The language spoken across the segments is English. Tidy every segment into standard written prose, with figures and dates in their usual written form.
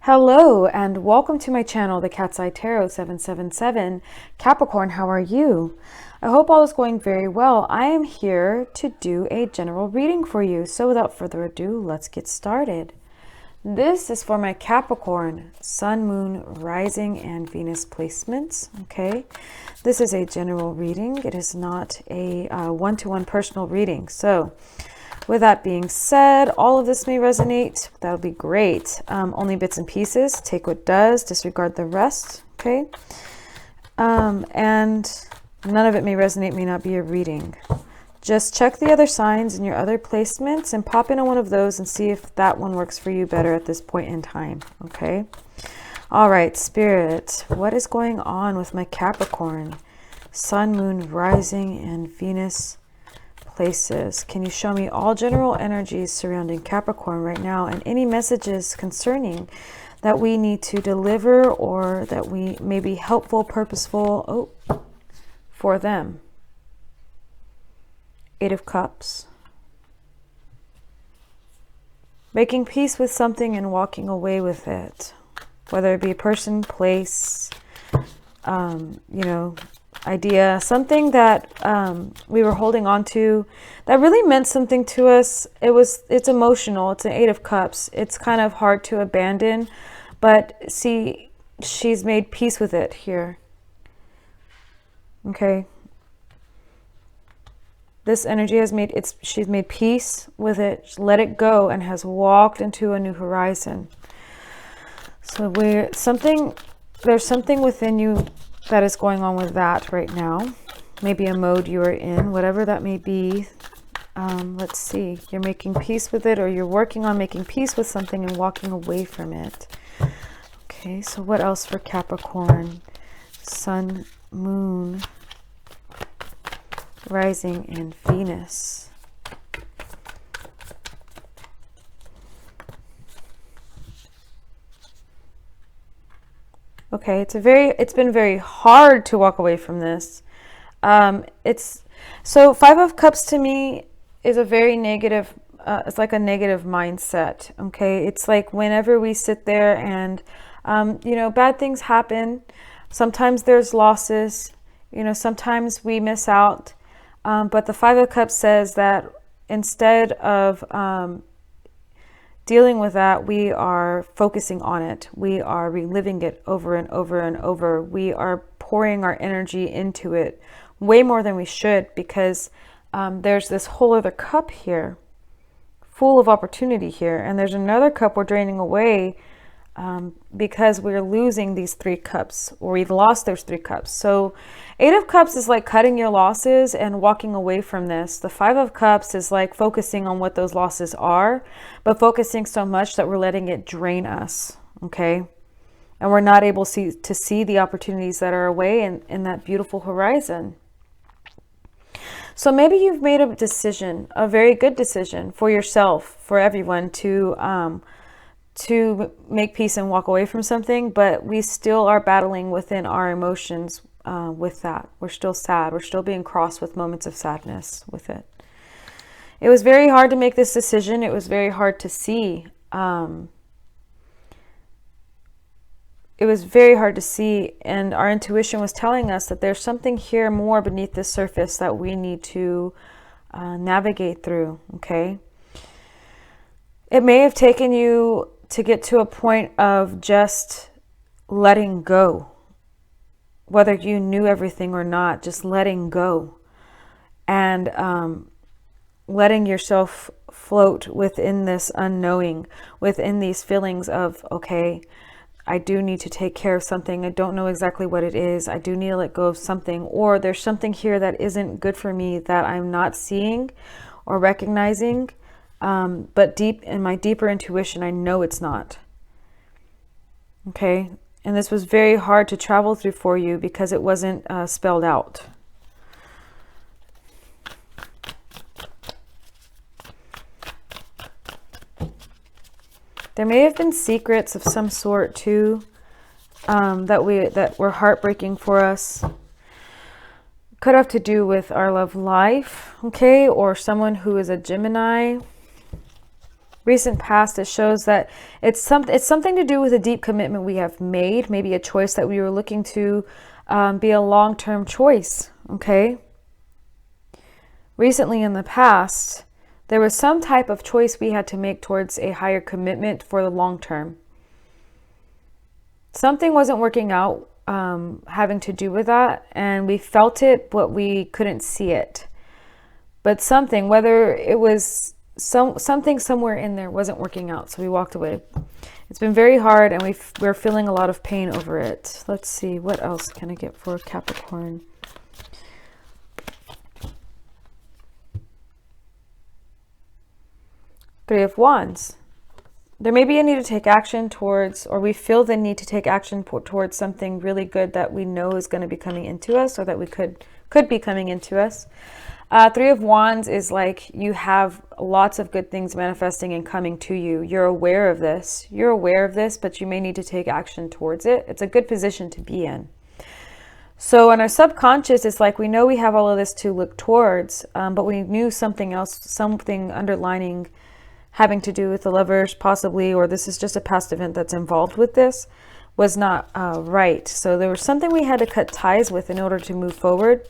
Hello and welcome to my channel, the Cat's Eye Tarot 777. Capricorn, how are you? I hope all is going very well. I am here to do a general reading for you. So without further ado, let's get started. This is for my Capricorn, Sun, Moon, Rising, and Venus placements. Okay, this is a general reading. It is not a one-to-one personal reading. So with that being said, all of this may resonate. That would be great. Only bits and pieces. Take what does, disregard the rest. Okay. And none of it may resonate, may not be a reading. Just check the other signs in your other placements and pop into one of those and see if that one works for you better at this point in time. Okay. All right, Spirit, what is going on with my Capricorn, Sun, Moon, Rising, and Venus places? Can you show me all general energies surrounding Capricorn right now and any messages concerning that we need to deliver or that we may be helpful, purposeful for them? Eight of Cups. Making peace with something and walking away with it, whether it be a person, place, idea, something that we were holding on to that really meant something to us. It's emotional. It's an Eight of Cups. It's kind of hard to abandon, but see, she's made peace with it here. Okay. This energy she's made peace with it, let it go, and has walked into a new horizon. So there's something within you that is going on with that right now. Maybe a mode you are in, whatever that may be. Let's see. You're making peace with it, or you're working on making peace with something and walking away from it. Okay, so what else for Capricorn? Sun, Moon, Rising, and Venus. Okay, it's been very hard to walk away from this. So Five of Cups to me is a very negative, it's like a negative mindset. Okay, it's like whenever we sit there and, bad things happen. Sometimes there's losses, sometimes we miss out. But the Five of Cups says that instead of dealing with that, we are focusing on it. We are reliving it over and over and over. We are pouring our energy into it way more than we should, because there's this whole other cup here full of opportunity here. And there's another cup we're draining away because we're losing these three cups, or we've lost those three cups. So Eight of Cups is like cutting your losses and walking away from this. The Five of Cups is like focusing on what those losses are, but focusing so much that we're letting it drain us. Okay. And we're not able to see the opportunities that are away in that beautiful horizon. So maybe you've made a decision, a very good decision for yourself, for everyone, to make peace and walk away from something, but we still are battling within our emotions with that. We're still sad. We're still being crossed with moments of sadness with it. It was very hard to make this decision. It was very hard to see. It was very hard to see, and our intuition was telling us that there's something here more beneath the surface that we need to navigate through. Okay. It may have taken you to get to a point of just letting go, whether you knew everything or not, just letting go and letting yourself float within this unknowing, within these feelings of, okay, I do need to take care of something. I don't know exactly what it is. I do need to let go of something, or there's something here that isn't good for me that I'm not seeing or recognizing. But deep in my deeper intuition, I know it's not. Okay. And this was very hard to travel through for you because it wasn't spelled out. There may have been secrets of some sort too, that were heartbreaking for us. Could have to do with our love life, okay, or someone who is a Gemini. recent past, it shows that it's something to do with a deep commitment we have made, maybe a choice that we were looking to be a long-term choice, okay? Recently in the past, there was some type of choice we had to make towards a higher commitment for the long term. Something wasn't working out having to do with that, and we felt it, but we couldn't see it. But something, whether it was something somewhere in there wasn't working out, so we walked away. It's been very hard, and we're feeling a lot of pain over it. Let's see, what else can I get for Capricorn? Three of Wands. There may be a need to take action towards, or we feel the need to take action towards something really good that we know is going to be coming into us, or that we could be coming into us. Three of Wands is like you have lots of good things manifesting and coming to you. You're aware of this. You're aware of this, but you may need to take action towards it. It's a good position to be in. So in our subconscious, it's like we know we have all of this to look towards, but we knew something else, something underlining having to do with the Lovers possibly, or this is just a past event that's involved with this, was not right. So there was something we had to cut ties with in order to move forward.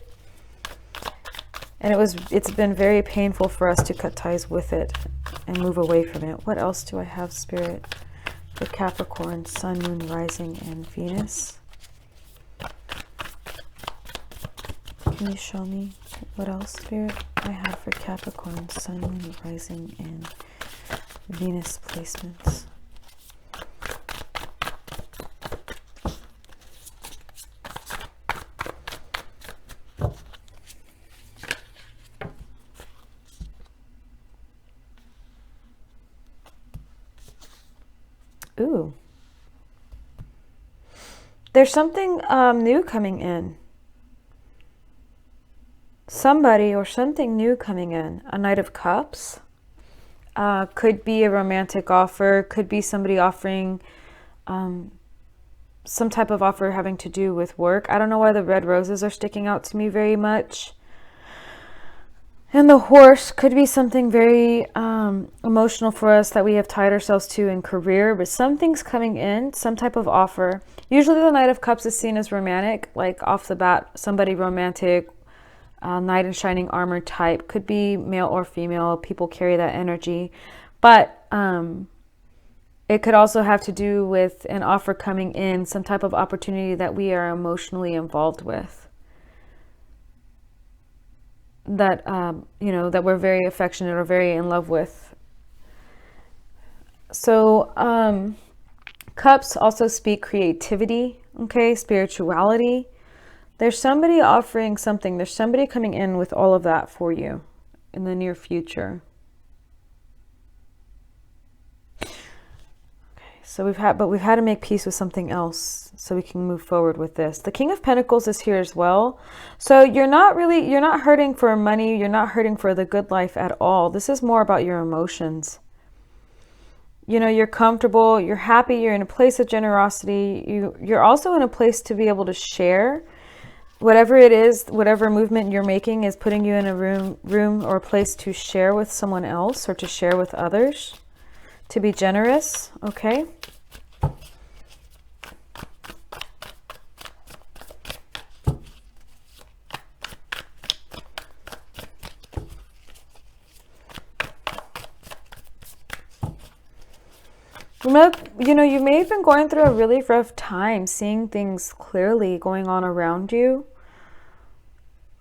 And it's been very painful for us to cut ties with it and move away from it. What else do I have, Spirit, for Capricorn, Sun, Moon, Rising, and Venus? Can you show me what else, Spirit, I have for Capricorn, Sun, Moon, Rising, and Venus placements? Ooh. There's something new coming in. Somebody or something new coming in. A Knight of Cups. Could be a romantic offer. Could be somebody offering some type of offer having to do with work. I don't know why the red roses are sticking out to me very much. And the Horse could be something very emotional for us that we have tied ourselves to in career, but something's coming in, some type of offer. Usually the Knight of Cups is seen as romantic, like off the bat, somebody romantic, knight in shining armor type. Could be male or female. People carry that energy. But it could also have to do with an offer coming in, some type of opportunity that we are emotionally involved with. That, you know, that we're very affectionate or very in love with. So, cups also speak creativity, okay, spirituality. There's somebody offering something. There's somebody coming in with all of that for you in the near future. So we've had to make peace with something else so we can move forward with this. The King of Pentacles is here as well. So you're not hurting for money. You're not hurting for the good life at all. This is more about your emotions. You know, you're comfortable, you're happy, you're in a place of generosity. You're also in a place to be able to share. Whatever it is, whatever movement you're making is putting you in a room or a place to share with someone else or to share with others. To be generous, okay? You know, you may have been going through a really rough time, seeing things clearly going on around you.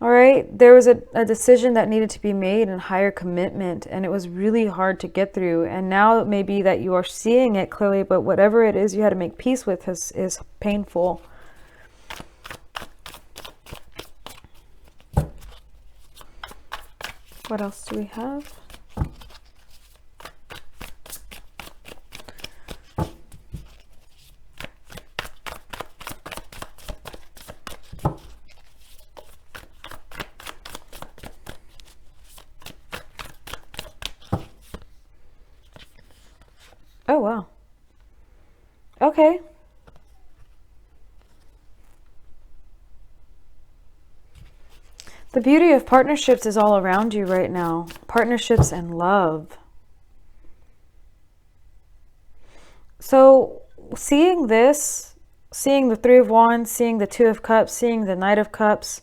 All right, there was a decision that needed to be made and higher commitment, and it was really hard to get through. And now it may be that you are seeing it clearly, but whatever it is you had to make peace with is painful. What else do we have? Oh, wow. Okay. The beauty of partnerships is all around you right now. Partnerships and love. So seeing this, seeing the Three of Wands, seeing the Two of Cups, seeing the Knight of Cups,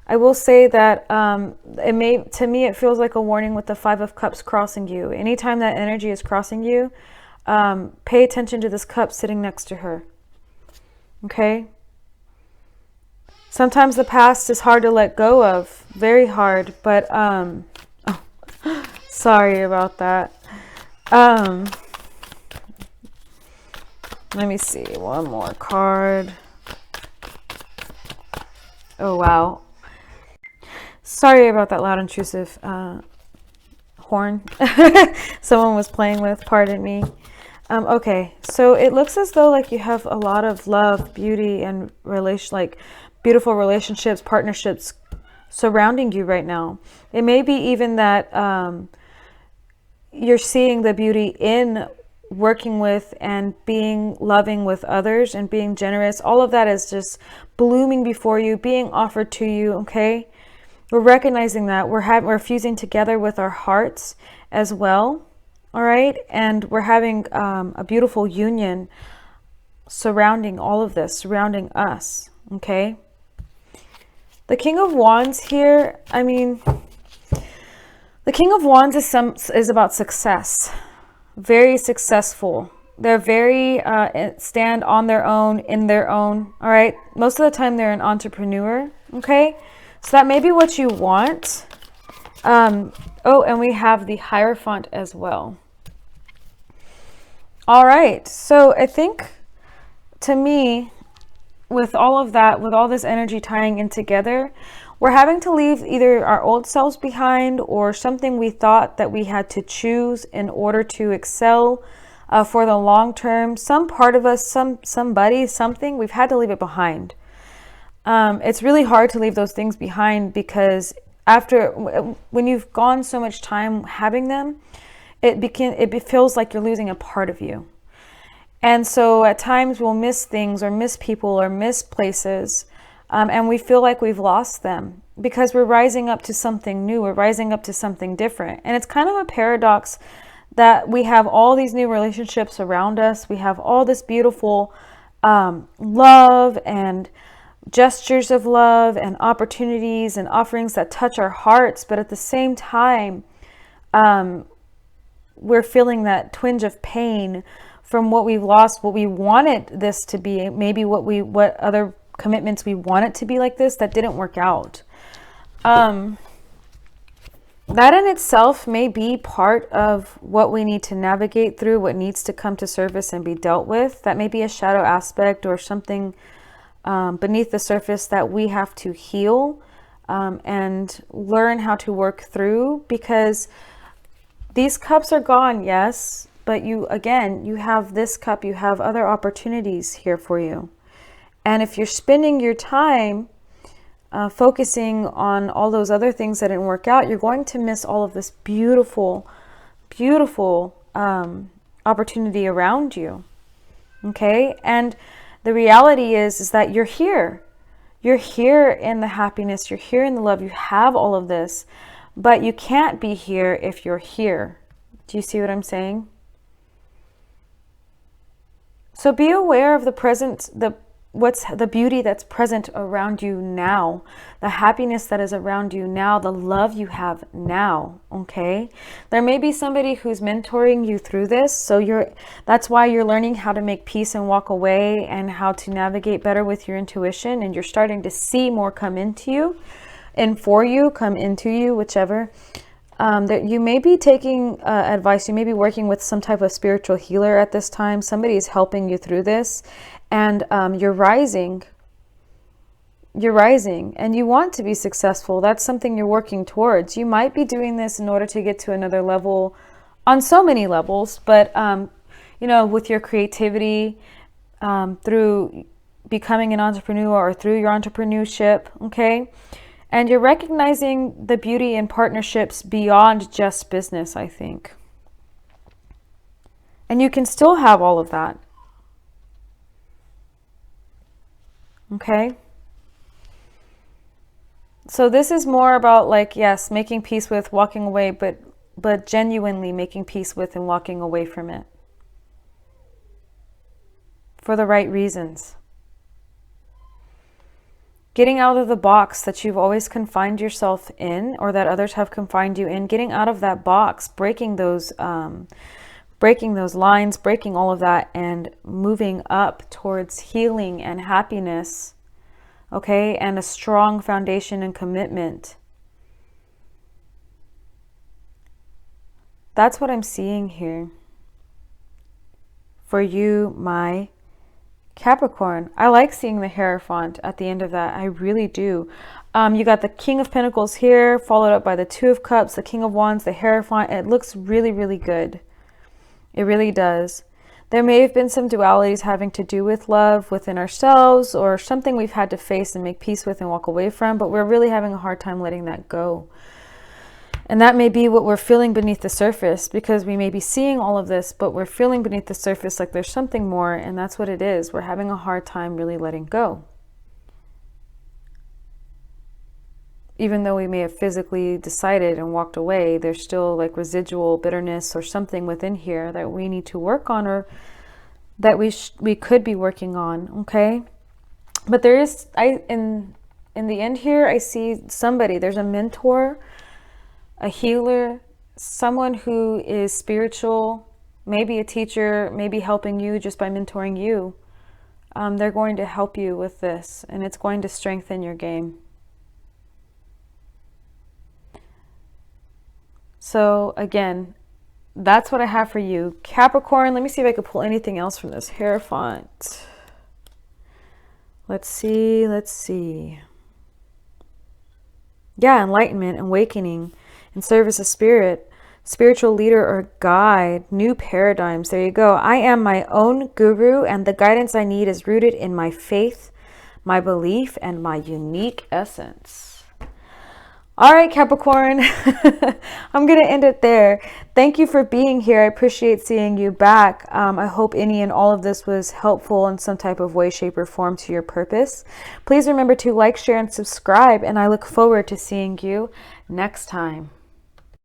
I will say that to me, it feels like a warning with the Five of Cups crossing you. Anytime that energy is crossing you, pay attention to this cup sitting next to her. Okay? Sometimes the past is hard to let go of, very hard, but oh, sorry about that. Let me see, one more card. Oh, wow. Sorry about that loud, intrusive horn someone was playing with, pardon me. Okay, so it looks as though like you have a lot of love, beauty, and beautiful relationships, partnerships surrounding you right now. It may be even that you're seeing the beauty in working with and being loving with others and being generous. All of that is blooming before you, being offered to you, okay? We're recognizing that we're fusing together with our hearts as well, all right? And we're having a beautiful union surrounding all of this, surrounding us, okay? The King of Wands here, I mean, the King of Wands is about success, very successful. They're very stand on their own, in their own, all right? Most of the time they're an entrepreneur, okay? So that may be what you want. Oh, and we have the Hierophant as well. All right. So I think, to me, with all of that, with all this energy tying in together, we're having to leave either our old selves behind or something we thought that we had to choose in order to excel for the long term. Some part of us, somebody, something, we've had to leave it behind. It's really hard to leave those things behind because when you've gone so much time having them, it feels like you're losing a part of you. And so at times we'll miss things or miss people or miss places, and we feel like we've lost them because we're rising up to something new. We're rising up to something different. And it's kind of a paradox that we have all these new relationships around us. We have all this beautiful love and gestures of love and opportunities and offerings that touch our hearts, but at the same time we're feeling that twinge of pain from what we've lost, what we wanted this to be, maybe what other commitments we wanted to be like this that didn't work out. That in itself may be part of what we need to navigate through, what needs to come to surface and be dealt with. That may be a shadow aspect or something beneath the surface that we have to heal and learn how to work through, because these cups are gone, yes, but you have this cup, you have other opportunities here for you. And if you're spending your time focusing on all those other things that didn't work out, you're going to miss all of this beautiful, beautiful opportunity around you. Okay? And the reality is that you're here. You're here in the happiness. You're here in the love. You have all of this, but you can't be here if you're here. Do you see what I'm saying? So be aware of the present, what's the beauty that's present around you now, the happiness that is around you now, the love you have now. Okay, there may be somebody who's mentoring you through this, so that's why you're learning how to make peace and walk away and how to navigate better with your intuition, and you're starting to see more come into you and for you, come into you, whichever. That you may be taking advice, you may be working with some type of spiritual healer at this time. Somebody is helping you through this, and you're rising, and you want to be successful. That's something you're working towards. You might be doing this in order to get to another level on so many levels, but with your creativity, through becoming an entrepreneur or through your entrepreneurship, okay? And you're recognizing the beauty in partnerships beyond just business, I think. And you can still have all of that. Okay? So this is more about, like, yes, making peace with, walking away, but genuinely making peace with and walking away from it. for the right reasons. Getting out of the box that you've always confined yourself in, or that others have confined you in, getting out of that box, breaking those lines, breaking all of that, and moving up towards healing and happiness, okay, and a strong foundation and commitment. That's what I'm seeing here for you, my Capricorn. I like seeing the Hierophant at the end of that. I really do. You got the King of Pentacles here, followed up by the Two of Cups, the King of Wands, the Hierophant. It looks really, really good. It really does. There may have been some dualities having to do with love within ourselves, or something we've had to face and make peace with and walk away from, but we're really having a hard time letting that go. And that may be what we're feeling beneath the surface, because we may be seeing all of this, but we're feeling beneath the surface like there's something more, and that's what it is. We're having a hard time really letting go. Even though we may have physically decided and walked away, there's still like residual bitterness or something within here that we need to work on, or that we could be working on, okay? But there is, in the end here, I see somebody, there's a mentor, a healer, someone who is spiritual, maybe a teacher, maybe helping you just by mentoring you. They're going to help you with this, and it's going to strengthen your game. So again, that's what I have for you, Capricorn. Let me see if I could pull anything else from this Hierophant. Let's see. Yeah, enlightenment, awakening, in service of spirit, spiritual leader or guide, new paradigms. There you go. I am my own guru, and the guidance I need is rooted in my faith, my belief, and my unique essence. All right, Capricorn, I'm going to end it there. Thank you for being here. I appreciate seeing you back. I hope any and all of this was helpful in some type of way, shape, or form to your purpose. Please remember to like, share, and subscribe, and I look forward to seeing you next time.